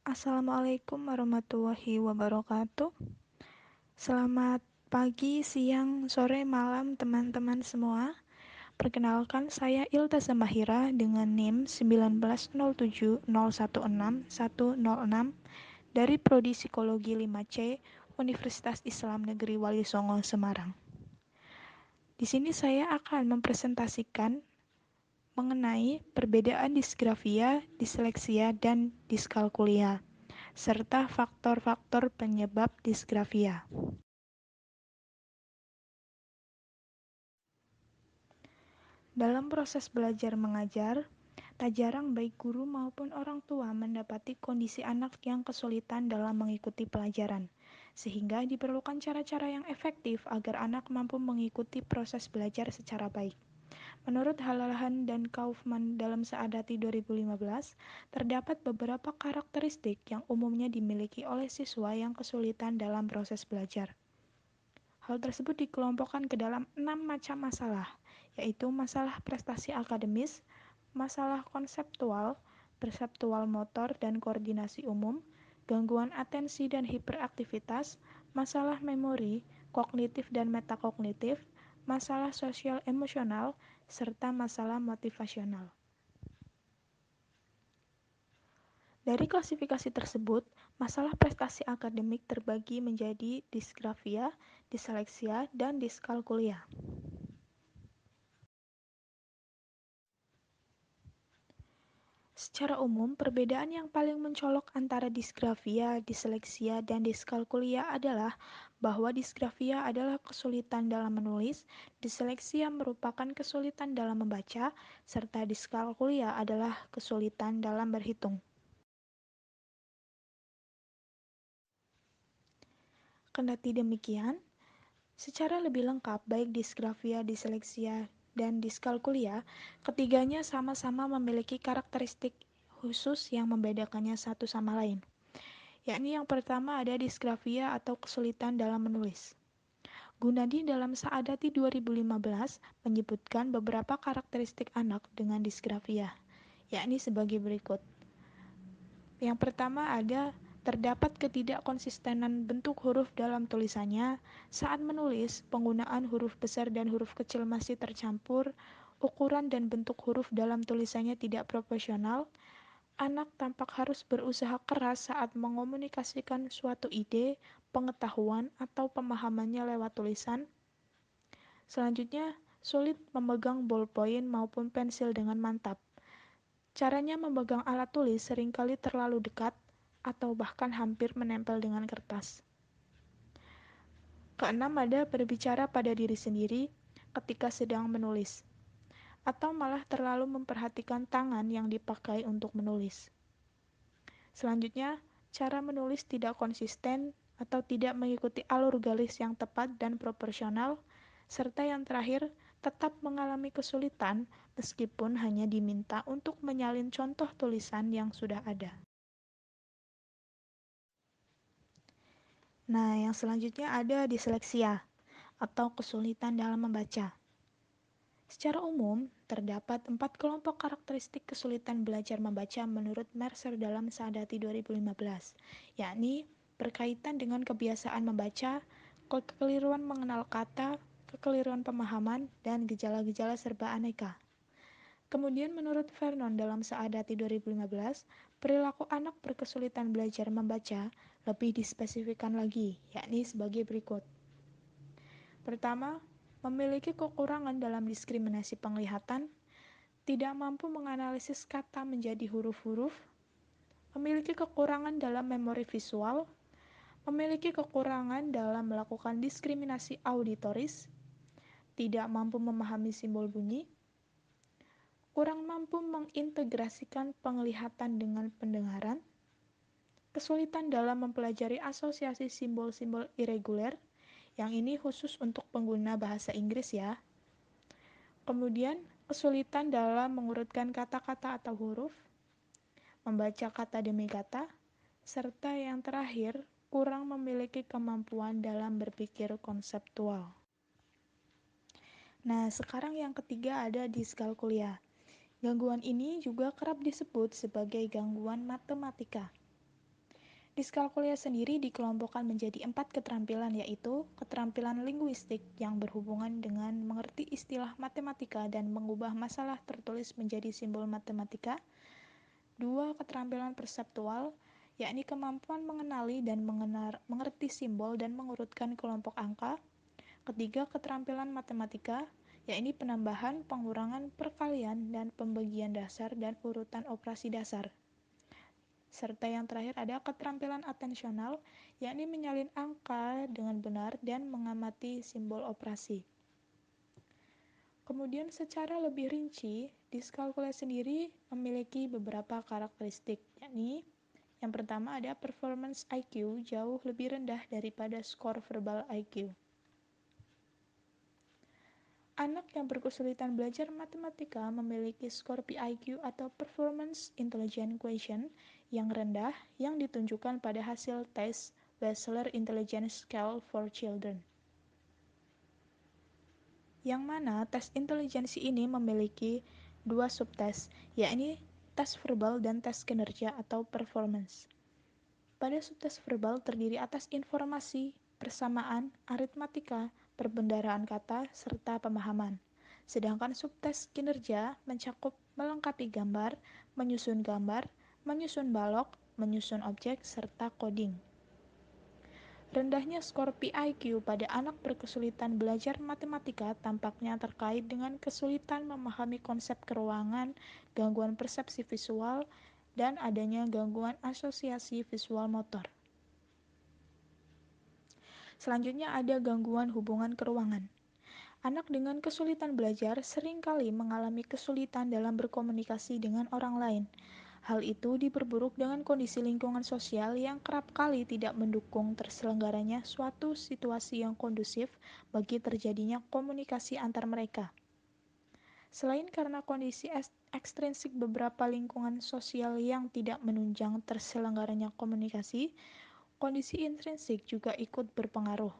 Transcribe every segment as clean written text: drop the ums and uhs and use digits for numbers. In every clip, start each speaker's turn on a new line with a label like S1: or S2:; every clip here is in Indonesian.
S1: Assalamualaikum warahmatullahi wabarakatuh. Selamat pagi, siang, sore, malam teman-teman semua. Perkenalkan saya Ilta Zamahira dengan NIM 1907016106 dari Prodi Psikologi 5C Universitas Islam Negeri Wali Songo, Semarang. Di sini saya akan mempresentasikan mengenai perbedaan disgrafia, disleksia, dan diskalkulia, serta faktor-faktor penyebab disgrafia. Dalam proses belajar mengajar, tak jarang baik guru maupun orang tua mendapati kondisi anak yang kesulitan dalam mengikuti pelajaran, sehingga diperlukan cara-cara yang efektif agar anak mampu mengikuti proses belajar secara baik. Menurut Halahan dan Kaufman dalam Saadati 2015, terdapat beberapa karakteristik yang umumnya dimiliki oleh siswa yang kesulitan dalam proses belajar. Hal tersebut dikelompokkan ke dalam 6 macam masalah, yaitu masalah prestasi akademis, masalah konseptual, perseptual motor dan koordinasi umum, gangguan atensi dan hiperaktivitas, masalah memori, kognitif dan metakognitif, masalah sosial emosional, serta masalah motivasional. Dari klasifikasi tersebut, masalah prestasi akademik terbagi menjadi disgrafia, disleksia, dan diskalkulia. Secara umum, perbedaan yang paling mencolok antara disgrafia, disleksia, dan diskalkulia adalah bahwa disgrafia adalah kesulitan dalam menulis, disleksia merupakan kesulitan dalam membaca, serta diskalkulia adalah kesulitan dalam berhitung. Kendati demikian, secara lebih lengkap baik disgrafia, disleksia, dan diskalkulia, ketiganya sama-sama memiliki karakteristik khusus yang membedakannya satu sama lain. Yakni yang pertama ada disgrafia atau kesulitan dalam menulis. Gunadi dalam Saadati 2015 menyebutkan beberapa karakteristik anak dengan disgrafia, yakni sebagai berikut. Yang pertama ada terdapat ketidakkonsistenan bentuk huruf dalam tulisannya. Saat menulis, penggunaan huruf besar dan huruf kecil masih tercampur, ukuran dan bentuk huruf dalam tulisannya tidak proporsional. Anak tampak harus berusaha keras saat mengomunikasikan suatu ide, pengetahuan, atau pemahamannya lewat tulisan. Selanjutnya, sulit memegang ballpoint maupun pensil dengan mantap. Caranya memegang alat tulis seringkali terlalu dekat atau bahkan hampir menempel dengan kertas. Keenam, ada berbicara pada diri sendiri ketika sedang menulis, atau malah terlalu memperhatikan tangan yang dipakai untuk menulis. Selanjutnya, cara menulis tidak konsisten atau tidak mengikuti alur garis yang tepat dan proporsional, serta yang terakhir, tetap mengalami kesulitan meskipun hanya diminta untuk menyalin contoh tulisan yang sudah ada. Nah, yang selanjutnya ada disleksia atau kesulitan dalam membaca. Secara umum, terdapat 4 kelompok karakteristik kesulitan belajar membaca menurut Mercer dalam Saadati 2015, yakni berkaitan dengan kebiasaan membaca, kekeliruan mengenal kata, kekeliruan pemahaman, dan gejala-gejala serba aneka. Kemudian menurut Vernon dalam Saadati 2015, perilaku anak berkesulitan belajar membaca lebih dispesifikkan lagi, yakni sebagai berikut. Pertama, memiliki kekurangan dalam diskriminasi penglihatan, tidak mampu menganalisis kata menjadi huruf-huruf, memiliki kekurangan dalam memori visual, memiliki kekurangan dalam melakukan diskriminasi auditoris, tidak mampu memahami simbol bunyi, kurang mampu mengintegrasikan penglihatan dengan pendengaran, kesulitan dalam mempelajari asosiasi simbol-simbol irregular, yang ini khusus untuk pengguna bahasa Inggris ya. Kemudian, kesulitan dalam mengurutkan kata-kata atau huruf, membaca kata demi kata, serta yang terakhir, kurang memiliki kemampuan dalam berpikir konseptual. Nah, sekarang yang ketiga ada diskalkulia. Gangguan ini juga kerap disebut sebagai gangguan matematika. Diskalkulia sendiri dikelompokkan menjadi 4 keterampilan, yaitu keterampilan linguistik yang berhubungan dengan mengerti istilah matematika dan mengubah masalah tertulis menjadi simbol matematika. 2. Keterampilan perseptual, yakni kemampuan mengenali dan mengerti simbol dan mengurutkan kelompok angka. Ketiga, keterampilan matematika, yakni penambahan, pengurangan, perkalian, dan pembagian dasar dan urutan operasi dasar. Serta yang terakhir ada keterampilan atensional, yakni menyalin angka dengan benar dan mengamati simbol operasi. Kemudian secara lebih rinci, diskalkulia sendiri memiliki beberapa karakteristik, yakni yang pertama ada performance IQ jauh lebih rendah daripada skor verbal IQ. Anak yang berkesulitan belajar matematika memiliki skor PIQ atau Performance Intelligence Quotient yang rendah yang ditunjukkan pada hasil tes Wechsler Intelligence Scale for Children. Yang mana tes intelijensi ini memiliki dua subtes, yakni tes verbal dan tes kinerja atau performance. Pada subtes verbal terdiri atas informasi, persamaan, aritmatika, perbendaharaan kata, serta pemahaman. Sedangkan subtes kinerja mencakup melengkapi gambar, menyusun balok, menyusun objek, serta coding. Rendahnya skor PIQ pada anak berkesulitan belajar matematika tampaknya terkait dengan kesulitan memahami konsep keruangan, gangguan persepsi visual, dan adanya gangguan asosiasi visual motor. Selanjutnya ada gangguan hubungan keruangan. Anak dengan kesulitan belajar seringkali mengalami kesulitan dalam berkomunikasi dengan orang lain. Hal itu diperburuk dengan kondisi lingkungan sosial yang kerap kali tidak mendukung terselenggaranya suatu situasi yang kondusif bagi terjadinya komunikasi antar mereka. Selain karena kondisi ekstrinsik beberapa lingkungan sosial yang tidak menunjang terselenggaranya komunikasi, kondisi intrinsik juga ikut berpengaruh.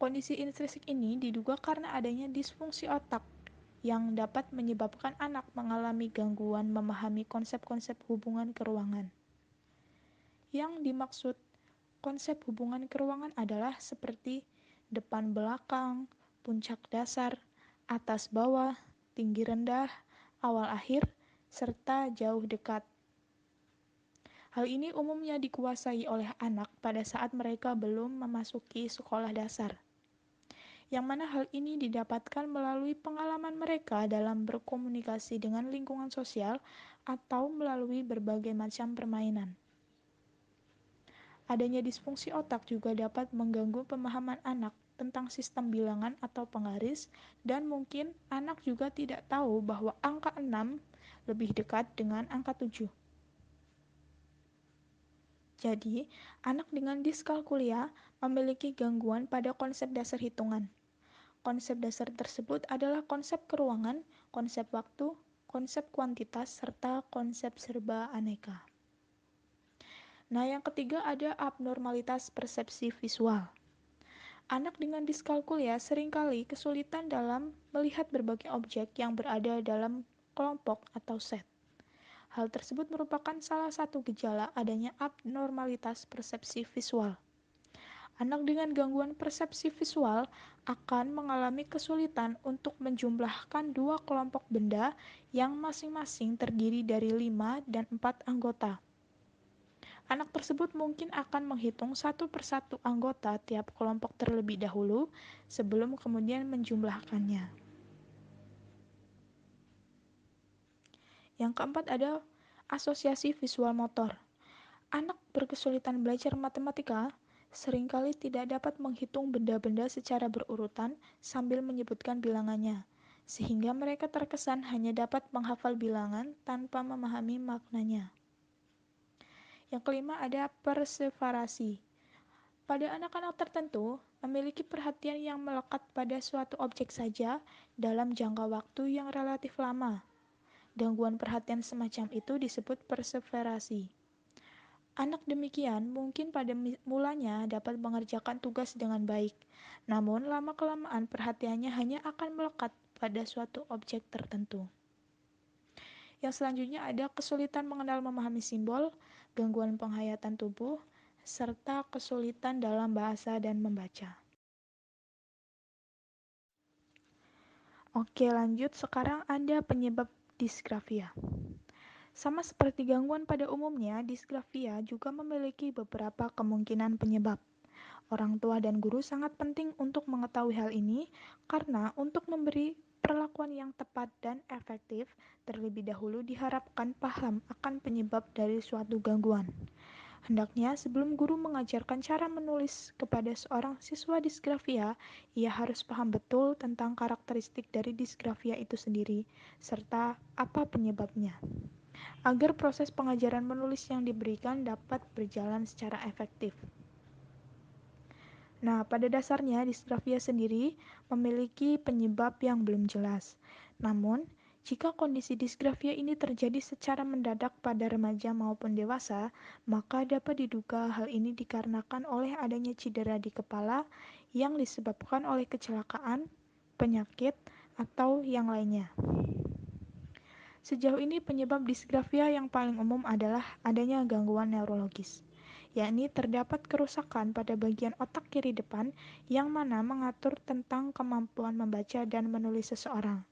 S1: Kondisi intrinsik ini diduga karena adanya disfungsi otak yang dapat menyebabkan anak mengalami gangguan memahami konsep-konsep hubungan keruangan. Yang dimaksud konsep hubungan keruangan adalah seperti depan belakang, puncak dasar, atas bawah, tinggi rendah, awal akhir, serta jauh dekat. Hal ini umumnya dikuasai oleh anak pada saat mereka belum memasuki sekolah dasar, yang mana hal ini didapatkan melalui pengalaman mereka dalam berkomunikasi dengan lingkungan sosial atau melalui berbagai macam permainan. Adanya disfungsi otak juga dapat mengganggu pemahaman anak tentang sistem bilangan atau penggaris, dan mungkin anak juga tidak tahu bahwa angka 6 lebih dekat dengan angka 7. Jadi, anak dengan diskalkulia memiliki gangguan pada konsep dasar hitungan. Konsep dasar tersebut adalah konsep keruangan, konsep waktu, konsep kuantitas, serta konsep serba aneka. Nah, yang ketiga ada abnormalitas persepsi visual. Anak dengan diskalkulia seringkali kesulitan dalam melihat berbagai objek yang berada dalam kelompok atau set. Hal tersebut merupakan salah satu gejala adanya abnormalitas persepsi visual. Anak dengan gangguan persepsi visual akan mengalami kesulitan untuk menjumlahkan dua kelompok benda yang masing-masing terdiri dari 5 dan 4 anggota. Anak tersebut mungkin akan menghitung satu persatu anggota tiap kelompok terlebih dahulu sebelum kemudian menjumlahkannya. Yang keempat ada asosiasi visual motor. Anak berkesulitan belajar matematika seringkali tidak dapat menghitung benda-benda secara berurutan sambil menyebutkan bilangannya, sehingga mereka terkesan hanya dapat menghafal bilangan tanpa memahami maknanya. Yang kelima ada perseverasi. Pada anak-anak tertentu, memiliki perhatian yang melekat pada suatu objek saja dalam jangka waktu yang relatif lama. Gangguan perhatian semacam itu disebut perseverasi. Anak demikian mungkin pada mulanya dapat mengerjakan tugas dengan baik, namun lama-kelamaan perhatiannya hanya akan melekat pada suatu objek tertentu. Yang selanjutnya ada kesulitan mengenal memahami simbol, gangguan penghayatan tubuh, serta kesulitan dalam bahasa dan membaca. Oke, lanjut. Sekarang ada penyebab disgrafia. Sama seperti gangguan pada umumnya, disgrafia juga memiliki beberapa kemungkinan penyebab. Orang tua dan guru sangat penting untuk mengetahui hal ini karena untuk memberi perlakuan yang tepat dan efektif, terlebih dahulu diharapkan paham akan penyebab dari suatu gangguan. Hendaknya sebelum guru mengajarkan cara menulis kepada seorang siswa disgrafia, ia harus paham betul tentang karakteristik dari disgrafia itu sendiri, serta apa penyebabnya, agar proses pengajaran menulis yang diberikan dapat berjalan secara efektif. Nah, pada dasarnya disgrafia sendiri memiliki penyebab yang belum jelas. Namun, jika kondisi disgrafia ini terjadi secara mendadak pada remaja maupun dewasa, maka dapat diduga hal ini dikarenakan oleh adanya cedera di kepala yang disebabkan oleh kecelakaan, penyakit, atau yang lainnya. Sejauh ini penyebab disgrafia yang paling umum adalah adanya gangguan neurologis, yakni terdapat kerusakan pada bagian otak kiri depan yang mana mengatur tentang kemampuan membaca dan menulis seseorang,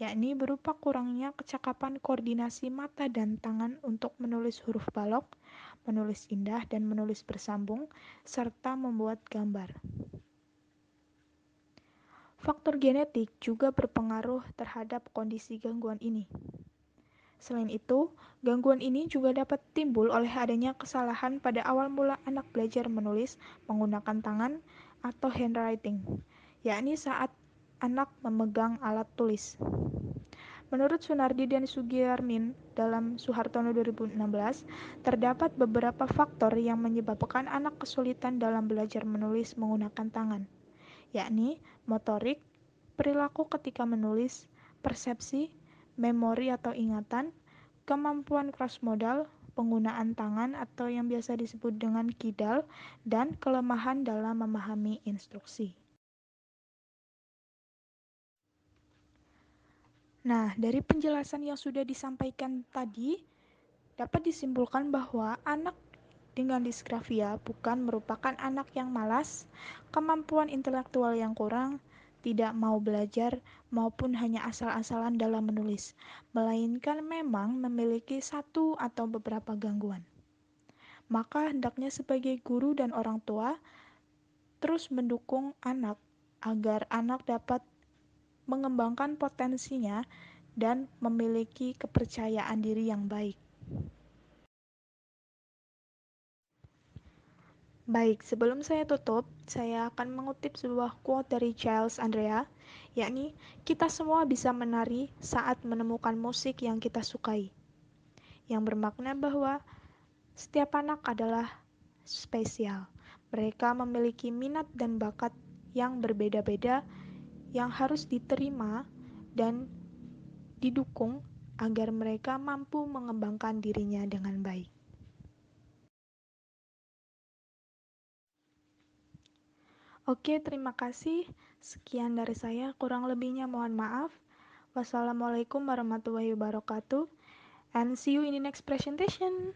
S1: yakni berupa kurangnya kecakapan koordinasi mata dan tangan untuk menulis huruf balok, menulis indah dan menulis bersambung, serta membuat gambar. Faktor genetik juga berpengaruh terhadap kondisi gangguan ini. Selain itu, gangguan ini juga dapat timbul oleh adanya kesalahan pada awal mula anak belajar menulis menggunakan tangan atau handwriting, yakni saat anak memegang alat tulis. Menurut Sunardi dan Sugiyarmin dalam Suhartono 2016, terdapat beberapa faktor yang menyebabkan anak kesulitan dalam belajar menulis menggunakan tangan, yakni motorik, perilaku ketika menulis, persepsi, memori atau ingatan, kemampuan cross-modal, penggunaan tangan atau yang biasa disebut dengan kidal, dan kelemahan dalam memahami instruksi. Nah, dari penjelasan yang sudah disampaikan tadi, dapat disimpulkan bahwa anak dengan disgrafia bukan merupakan anak yang malas, kemampuan intelektual yang kurang, tidak mau belajar, maupun hanya asal-asalan dalam menulis, melainkan memang memiliki satu atau beberapa gangguan. Maka hendaknya sebagai guru dan orang tua terus mendukung anak agar anak dapat mengembangkan potensinya dan memiliki kepercayaan diri yang baik. Baik, sebelum saya tutup, saya akan mengutip sebuah quote dari Giles Andrea, yakni kita semua bisa menari saat menemukan musik yang kita sukai, yang bermakna bahwa setiap anak adalah spesial. Mereka memiliki minat dan bakat yang berbeda-beda yang harus diterima dan didukung agar mereka mampu mengembangkan dirinya dengan baik. Oke, terima kasih. Sekian dari saya, kurang lebihnya mohon maaf. Wassalamualaikum warahmatullahi wabarakatuh, and see you in the next presentation.